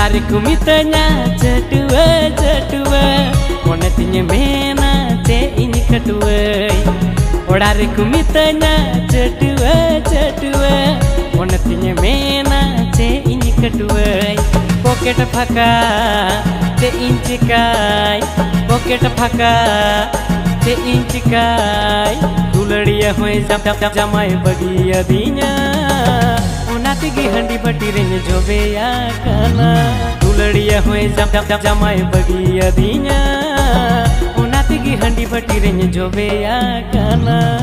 Orare ku mitanya cedua cedua, mone tinya mena te ini kedua. Orare ku mitanya cedua cedua, mone tinya mena te ini kedua. Pocket phaka te inchikai, pocket phaka te inchikai. दुलड़िया होए जमाए बगिया दिया ओनाते गी हंडी बटी range जोबे या काना। दुलड़िया होए जमाए बगिया दिया ओनाते गी हंडी बटी रेंज जोबे या काना।